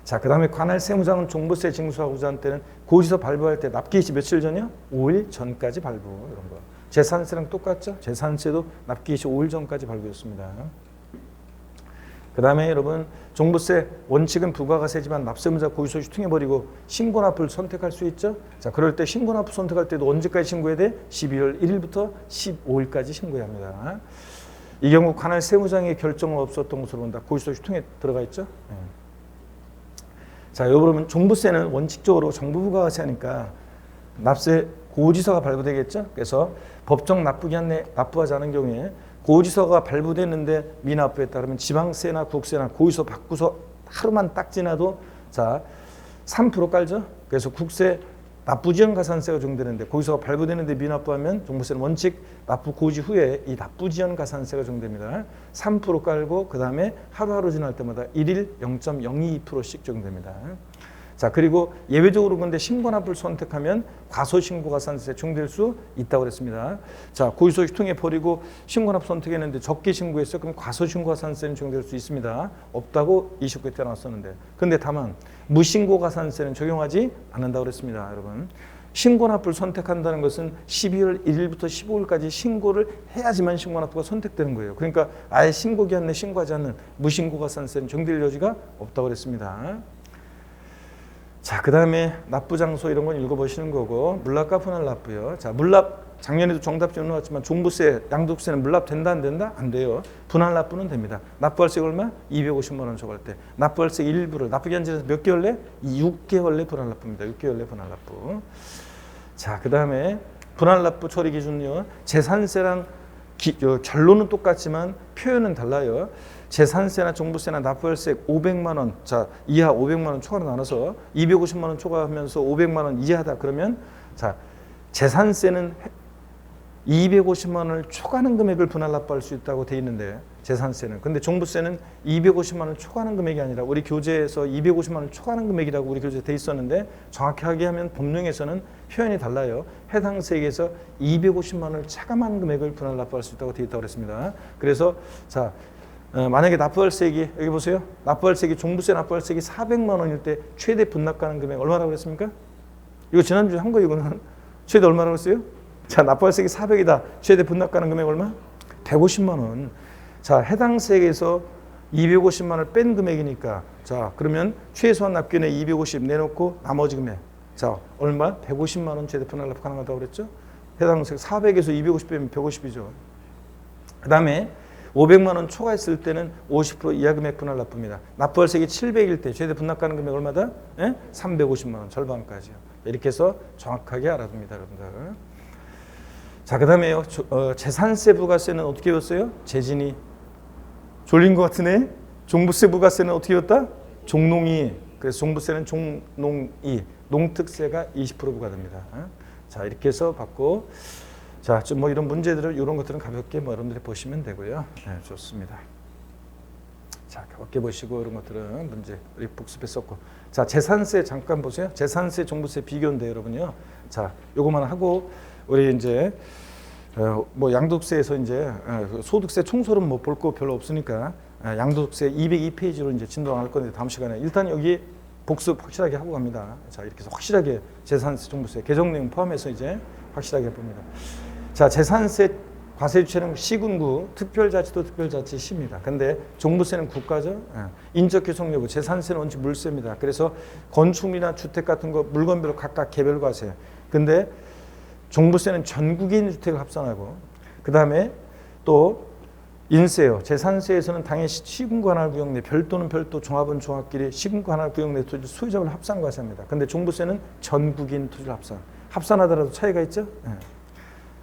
자, 그 다음에 관할 세무장은 종부세 징수하고자 한 때는 고지서 발부할 때 납기일시 며칠 전이요? 5일 전까지 발부, 이런 거. 재산세랑 똑같죠? 재산세도 납기일시 5일 전까지 발부였습니다. 그 다음에 여러분, 종부세 원칙은 부가가세지만 납세문자 고지서 유통해버리고 신고납부를 선택할 수 있죠? 자, 그럴 때 신고납부 선택할 때도 언제까지 신고해야 돼? 12월 1일부터 15일까지 신고해야 합니다. 이 경우 관할 세무장의 결정은 없었던 것으로 본다. 고지서 유통에 들어가 있죠? 네. 자, 여러분, 종부세는 원칙적으로 정부 부가가세하니까 납세 고지서가 발부되겠죠? 그래서 법정 납부기한 내 납부하지 않은 경우에 고지서가 발부됐는데 미납부했다 그러면 지방세나 국세나 고지서 받고서 하루만 딱 지나도 자, 3% 깔죠? 그래서 국세 납부지연 가산세가 적용되는데 고지서가 발부되는데 미납부하면 종부세는 원칙 납부 고지 후에 이 납부지연 가산세가 적용됩니다. 3% 깔고 그 다음에 하루하루 지날 때마다 1일 0.022%씩 적용됩니다. 자, 그리고 예외적으로 근데 신고납부를 선택하면 과소신고가산세 적용될 수 있다고 그랬습니다. 자, 고지서 유통해 버리고 신고납부 선택했는데 적게 신고했어요. 그럼 과소신고가산세는 적용될 수 있습니다. 없다고 29회 때 나왔었는데. 근데 다만 무신고가산세는 적용하지 않는다고 그랬습니다, 여러분. 신고납부를 선택한다는 것은 12월 1일부터 15일까지 신고를 해야지만 신고납부가 선택되는 거예요. 그러니까 아예 신고기한 내 신고하지 않는 무신고가산세는 적용될 여지가 없다고 그랬습니다. 자, 그 다음에 납부장소 이런 건 읽어보시는 거고, 물납과 분할납부요. 자, 물납 작년에도 정답지원 나왔지만 종부세, 양도세는 물납 된다 안 된다? 안 돼요. 분할납부는 됩니다. 납부할세 얼마? 250만 원 초과할 때. 납부할세 일부를 납부기한 지에서 몇 개월 내? 6개월 내 분할납부입니다. 6개월 내 분할납부. 자, 그 다음에 분할납부 처리 기준요. 재산세랑 결론은 똑같지만 표현은 달라요. 재산세나 종부세나 납부할세 500만 원, 자, 이하 500만 원 초과로 나눠서 250만 원 초과하면서 500만 원 이하다 그러면 자, 재산세는 250만 원을 초과하는 금액을 분할 납부할 수 있다고 돼 있는데 재산세는. 근데 종부세는 250만 원 초과하는 금액이 아니라 우리 교재에서 250만 원 초과하는 금액이라고 우리 교재에 돼 있었는데 정확하게 하면 법령에서는 표현이 달라요. 해당 세액에서 250만 원을 차감한 금액을 분할 납부할 수 있다고 돼 있다고 그랬습니다. 그래서 자, 만약에 납부할세액이 여기 보세요. 납부할세액이 종부세 납부할세액이 400만 원일 때 최대 분납가능 금액 얼마라고 그랬습니까? 이거 지난주에 한 거 이거는 최대 얼마라고 했어요? 자, 납부할세액이 400이다. 최대 분납가능 금액 얼마? 150만 원. 자, 해당 세액에서 250만 원을 뺀 금액이니까 자, 그러면 최소한 납기은에 250 내놓고 나머지 금액. 자, 얼마? 150만 원 최대 분납 가능하다고 그랬죠? 해당 세액 400에서 250 빼면 150이죠. 그다음에 500만 원 초과했을 때는 50% 이하 금액 분할 납부입니다. 납부할세액이 700일 때 최대 분납 가능 금액 얼마다? 350만 원 절반까지요. 이렇게 해서 정확하게 알아둡니다, 여러분들. 자, 그다음에요. 재산세 부가세는 어떻게 배웠어요? 재진이 졸린 것 같으네. 종부세 부가세는 어떻게 배웠다? 종농이. 그래서 종부세는 종농이, 농특세가 20% 부과됩니다. 자, 이렇게 해서 받고. 자, 좀 뭐 이런 문제들을 이런 것들은 가볍게 뭐 여러분들이 보시면 되고요. 네, 좋습니다. 자, 가볍게 보시고 이런 것들은 문제 우리 복습했었고. 자, 재산세 잠깐 보세요. 재산세 종부세 비교인데 여러분요. 자, 요거만 하고 우리 이제 뭐 양도세에서 이제 소득세 총소는 뭐 볼 거 별로 없으니까 양도세 202페이지로 이제 진도할 건데 다음 시간에 일단 여기 복습 확실하게 하고 갑니다. 자, 이렇게 해서 확실하게 재산세 종부세 개정 내용 포함해서 이제 확실하게 해봅니다. 자, 재산세 과세 주체는 시군구, 특별자치도 특별자치 시입니다. 근데 종부세는 국가죠. 인적 규정 여부, 재산세는 원칙 물세입니다. 그래서 건축물이나 주택 같은 거 물건별로 각각 개별 과세. 근데 종부세는 전국인 주택을 합산하고, 그 다음에 또 인세요. 재산세에서는 당연히 시군구 하나 구역 내 별도는 별도, 종합은 종합끼리 시군구 하나 구역 내 토지 소유자별 합산 과세입니다. 근데 종부세는 전국인 토지를 합산하더라도 차이가 있죠.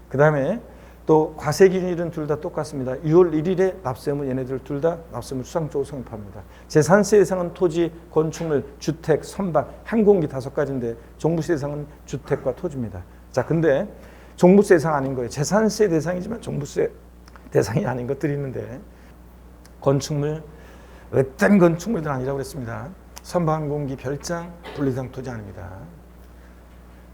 그 다음에 또 과세 기준일은 둘 다 똑같습니다. 6월 1일에 납세의무 얘네들 둘 다 납세의무 추상적으로 성립합니다. 재산세 대상은 토지, 건축물, 주택, 선박, 항공기 5가지인데 종부세 대상은 주택과 토지입니다. 자, 근데 종부세 대상 아닌 거예요. 재산세 대상이지만 종부세 대상이 아닌 것들이 있는데 건축물, 외딴 건축물들은 아니라고 그랬습니다. 선박, 항공기, 별장, 분리대상 토지 아닙니다.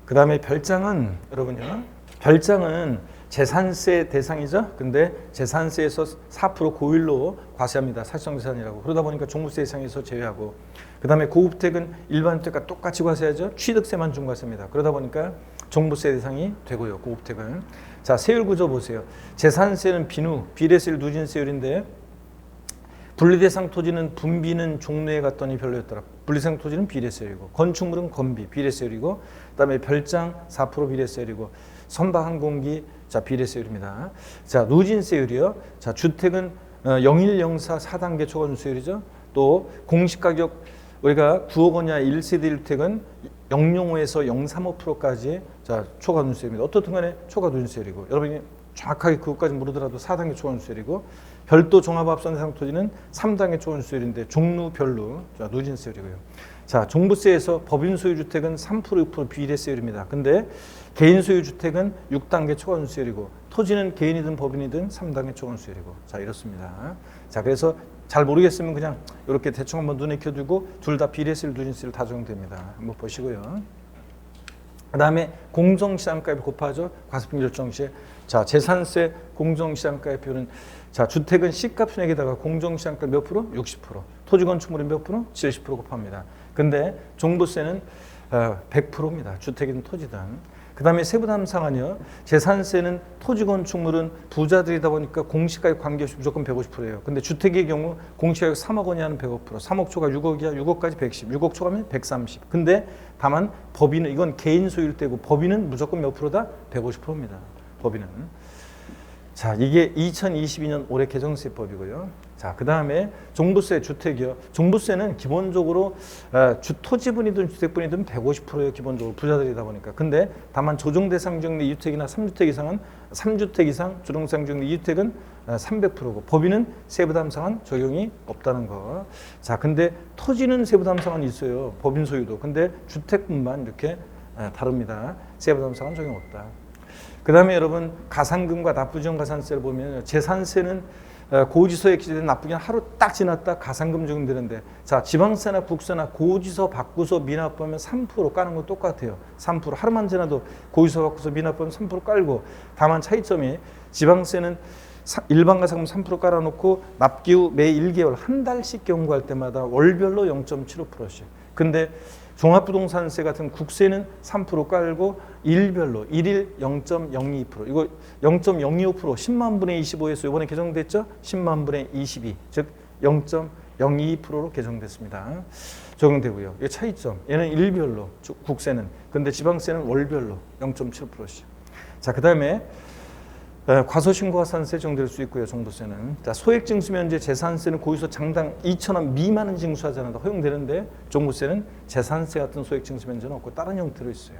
그 다음에 별장은 여러분요. 별장은 재산세 대상이죠. 근데 재산세에서 4% 고율로 과세합니다. 사실상재산이라고. 그러다 보니까 종부세 대상에서 제외하고. 그 다음에 고급택은 일반 주택과 똑같이 과세하죠. 취득세만 중과세입니다. 그러다 보니까 종부세 대상이 되고요. 고급택은. 자, 세율 구조 보세요. 재산세는 비누, 비례세율, 누진세율인데 분리대상 토지는 분비는 종로에 갔더니 별로였더라. 분리대상 토지는 비례세율이고, 건축물은 건비, 비례세율이고, 그다음에 별장 4% 비례세율이고, 선박 항공기 자 비례세율입니다. 자, 누진세율이요. 자, 주택은 0104 4단계 초과준세율이죠. 또 공시가격 우리가 9억 원 이하 1세대 1주택은 005에서 035%까지 자 초과준세율입니다. 어떻든 간에 초과준세율이고, 여러분이 정확하게 그것까지 모르더라도 4단계 초과준세율이고, 별도 종합합산 대상 토지는 3단계 초과준세율인데 종루별로 자 누진세율이고요. 자, 종부세에서 법인 소유 주택은 3% 6% 비례세율입니다. 근데 개인 소유 주택은 6단계 초과준세율이고, 토지는 개인이든 법인이든 3단계 초과준세율이고. 자, 이렇습니다. 자, 그래서 잘 모르겠으면 그냥 이렇게 대충 한번 눈에 켜두고 둘 다 비례세율, 누진세율 다 적용됩니다. 한번 보시고요. 그 다음에 공정시장가액 곱하죠. 과세평 결정 시에. 자, 재산세 공정시장가액표는 자, 주택은 시가편액에다가 공정시장가 몇 프로? 60%. 토지 건축물은 몇 프로? 70% 곱합니다. 근데 종부세는 100%입니다. 주택이든 토지든. 그 다음에 세부담상한요. 재산세는 토지 건축물은 부자들이다 보니까 공시가격 관계없이 무조건 150%예요. 근데 주택의 경우 공시가격 3억 원이 하는 105%, 3억 초과 6억 이하 6억까지 110, 6억 초과면 130. 근데 다만 법인은 이건 개인 소유일 때고 법인은 무조건 몇 프로다? 150%입니다. 법인은. 자, 이게 2022년 올해 개정세법이고요. 자, 그 다음에 종부세 주택이요. 종부세는 기본적으로 토지분이든 주택분이든 150%예요. 기본적으로 부자들이다 보니까. 근데 다만 조정대상 지역 내 2주택이나 3주택 이상은 3주택 이상 조정대상 지역 내 2주택은 300%고 법인은 세부담상한 적용이 없다는 거. 자, 근데 토지는 세부담상한이 있어요. 법인 소유도. 근데 주택분만 이렇게 다릅니다. 세부담상한 적용 없다. 그 다음에 여러분 가산금과 납부지원 가산세를 보면 재산세는 고지서에 기재된 납부기한 하루 딱 지났다 가산금 적용되는데, 자, 지방세나 국세나 고지서 받고서 미납하면 3% 까는 건 똑같아요. 3% 하루만 지나도 고지서 받고서 미납하면 3% 깔고, 다만 차이점이 지방세는 일반가상품 3% 깔아놓고 납기 후 매 1개월 한 달씩 경고할 때마다 월별로 0.75%씩. 근데 종합부동산세 같은 국세는 3% 깔고 일별로 일일 0.02%. 이거 0.025% 10만 분의 25에서 이번에 개정됐죠? 10만 분의 22. 즉 0.02%로 개정됐습니다. 적용되고요. 이 차이점. 얘는 일별로 국세는. 근데 지방세는 월별로 0.7%씩. 자, 그다음에 과소신고가산세 적용될 수 있고요. 종부세는. 자, 소액징수면제 재산세는 고유소 장당 2,000원 미만은 징수하지 않는다. 허용되는데 종부세는 재산세 같은 소액징수면제는 없고 다른 형태로 있어요.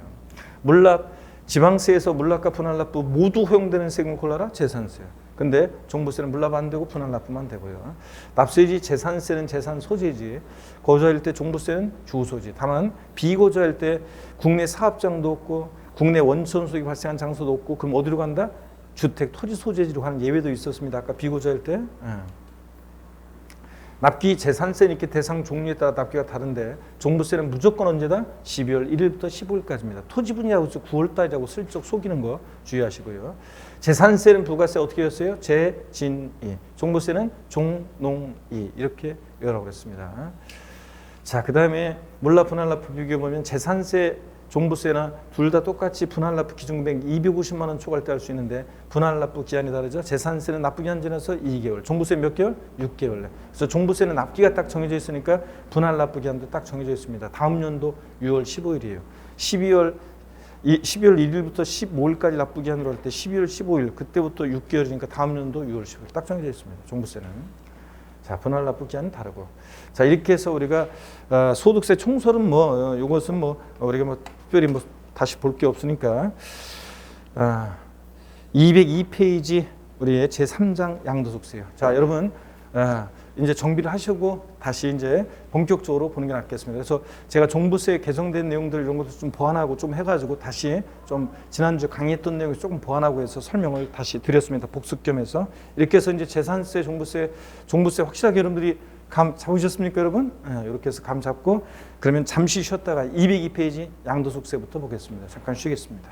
물납, 지방세에서 물납과 분할납부 모두 허용되는 세금을 골라라. 재산세. 근데 종부세는 물납 안 되고 분할납부만 되고요. 납세지 재산세는 재산 소재지. 거주할 때 종부세는 주소지. 다만 비거주할 때 국내 사업장도 없고 국내 원천 소득이 발생한 장소도 없고 그럼 어디로 간다? 주택, 토지 소재지로 가는 예외도 있었습니다. 아까 비거주할 때. 납기 재산세는 이렇게 대상 종류에 따라 납기가 다른데 종부세는 무조건 언제다? 12월 1일부터 15일까지입니다. 토지 분야하고 9월달이라고 슬쩍 속이는 거 주의하시고요. 재산세는 부가세 어떻게 했어요? 재진이. 종부세는 종농이. 이렇게 외우라고 그랬습니다. 자, 그 다음에 물납, 분할납부 비교해보면 재산세 종부세나 둘 다 똑같이 분할납부 기준금액 250만 원 초과할 때 할 수 있는데 분할납부 기한이 다르죠. 재산세는 납부기한 전에서 2개월, 종부세 몇 개월? 6개월. 그래서 종부세는 납기가 딱 정해져 있으니까 분할납부 기한도 딱 정해져 있습니다. 다음 연도 6월 15일이에요. 12월 1일부터 15일까지 납부기한으로 할 때 12월 15일 그때부터 6개월이니까 다음 연도 6월 15일 딱 정해져 있습니다. 종부세는. 자, 분할납부 기한은 다르고. 자, 이렇게 해서 우리가 소득세 총설은 뭐 이것은 뭐 우리가 뭐 특별히 뭐 다시 볼 게 없으니까 202페이지 우리의 제3장 양도소득세요. 자, 여러분 이제 정비를 하시고 다시 이제 본격적으로 보는 게 낫겠습니다. 그래서 제가 종부세 개정된 내용들 이런 것도 좀 보완하고 좀 해가지고 다시 좀 지난주 강의했던 내용을 조금 보완하고 해서 설명을 다시 드렸습니다. 복습 겸해서 이렇게 해서 이제 재산세, 종부세 확실하게 여러분들이 감 잡으셨습니까, 여러분? 이렇게 해서 감 잡고 그러면 잠시 쉬었다가 202페이지 양도소득세부터 보겠습니다. 잠깐 쉬겠습니다.